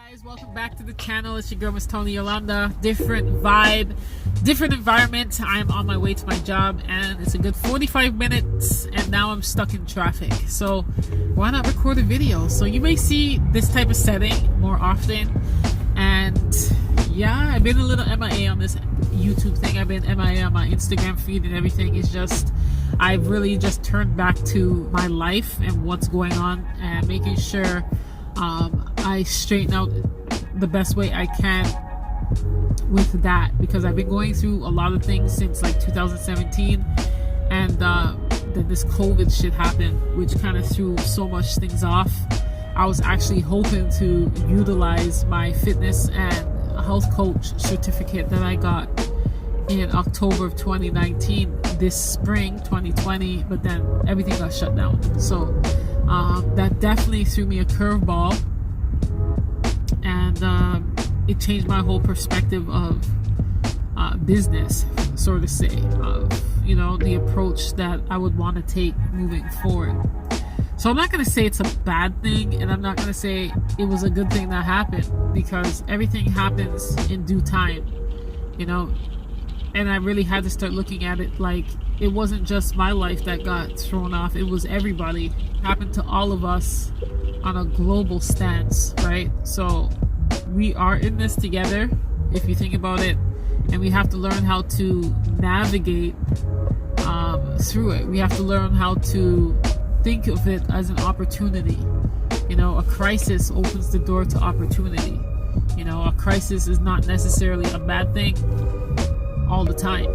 Guys, welcome back to the channel. It's your girl Miss Tony Yolanda. Different vibe, different environment. I'm on my way to my job and it's a good 45 minutes and now I'm stuck in traffic, so why not record a video? So you may see this type of setting more often. And yeah, I've been a little MIA on this YouTube thing. I've been MIA on my Instagram feed and everything. It's just, I've really just turned back to my life and what's going on and making sure I straighten out the best way I can with that, because I've been going through a lot of things since like 2017, and then this COVID shit happened, which kind of threw so much things off. I was actually hoping to utilize my fitness and health coach certificate that I got in October of 2019 this spring 2020, but then everything got shut down. So that definitely threw me a curveball, and it changed my whole perspective of business, so to say, of, you know, the approach that I would want to take moving forward. So I'm not going to say it's a bad thing, and I'm not going to say it was a good thing that happened, because everything happens in due time, you know. And I really had to start looking at it like it wasn't just my life that got thrown off. It was everybody. It happened to all of us on a global stance, right? So we are in this together, if you think about it, and we have to learn how to navigate through it. We have to learn how to think of it as an opportunity. You know, a crisis opens the door to opportunity. You know, a crisis is not necessarily a bad thing all the time,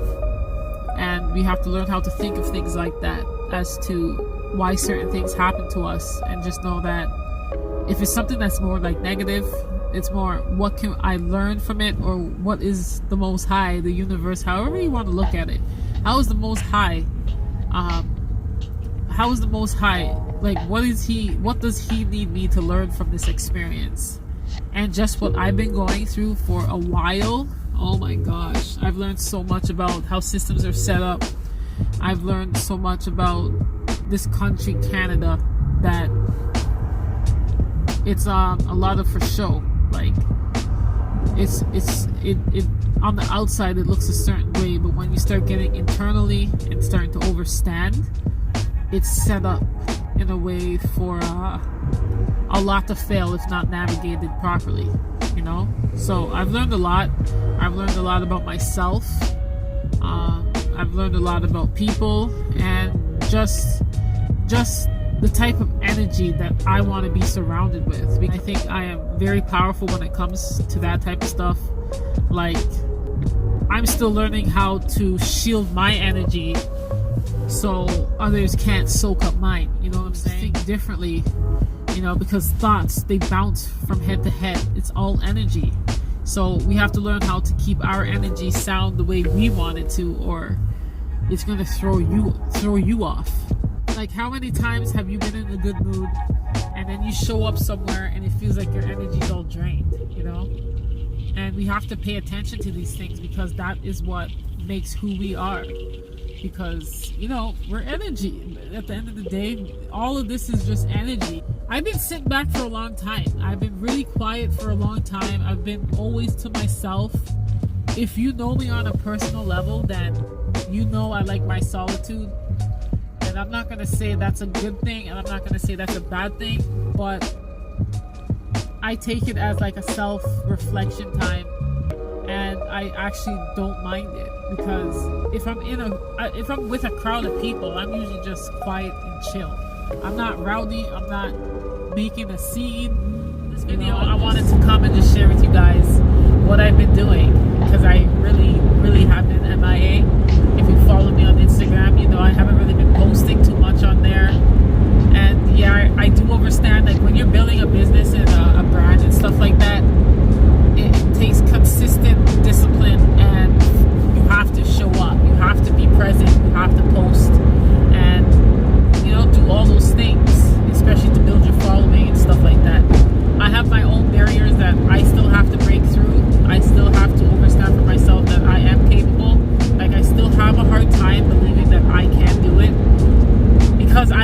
and we have to learn how to think of things like that as to why certain things happen to us, and just know that if it's something that's more like negative, it's more what can I learn from it, or what is the Most High, the universe, however you want to look at it. How is the Most High like, what does he need me to learn from this experience? And just what I've been going through for a while, oh my gosh, I've learned so much about how systems are set up. I've learned so much about this country, Canada, that it's a lot of for show. Like, it on the outside it looks a certain way, but when you start getting internally and starting to overstand, it's set up in a way for a lot to fail if not navigated properly, you know. So I've learned a lot. I've learned a lot about myself. I've learned a lot about people, and just the type of energy that I want to be surrounded with. I think I am very powerful when it comes to that type of stuff. Like, I'm still learning how to shield my energy so others can't soak up mine. You know what I'm saying? Think differently, you know, because thoughts, they bounce from head to head. It's all energy. So we have to learn how to keep our energy sound the way we want it to, or it's going to throw you off. Like, how many times have you been in a good mood and then you show up somewhere and it feels like your energy's all drained, you know? And we have to pay attention to these things, because that is what makes who we are. Because, you know, we're energy. At the end of the day, all of this is just energy. I've been sitting back for a long time. I've been really quiet for a long time. I've been always to myself. If you know me on a personal level, then you know I like my solitude. And I'm not going to say that's a good thing, and I'm not going to say that's a bad thing, but I take it as like a self-reflection time, and I actually don't mind it, because if I'm with a crowd of people, I'm usually just quiet and chill. I'm not rowdy. I'm not making a scene. This video, I wanted to come and just share with you guys what I've been doing, because I really have been MIA. If you follow me on Instagram, you know I haven't really been posting too much on there. And yeah, I do understand, like, when you're building a business and a brand and stuff like that, it takes consistent discipline, and you have to show up, you have to be present, you have to post, and, you know, do all those things, especially to build your following and stuff like that. I have my own barriers that I still have to break through. I still have to understand for myself that I am capable. Like, I still have a hard time believing that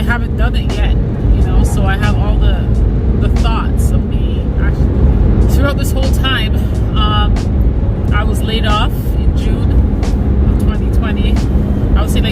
haven't done it yet, you know. So I have all the thoughts of me actually throughout this whole time. I was laid off in June of 2020. I would say like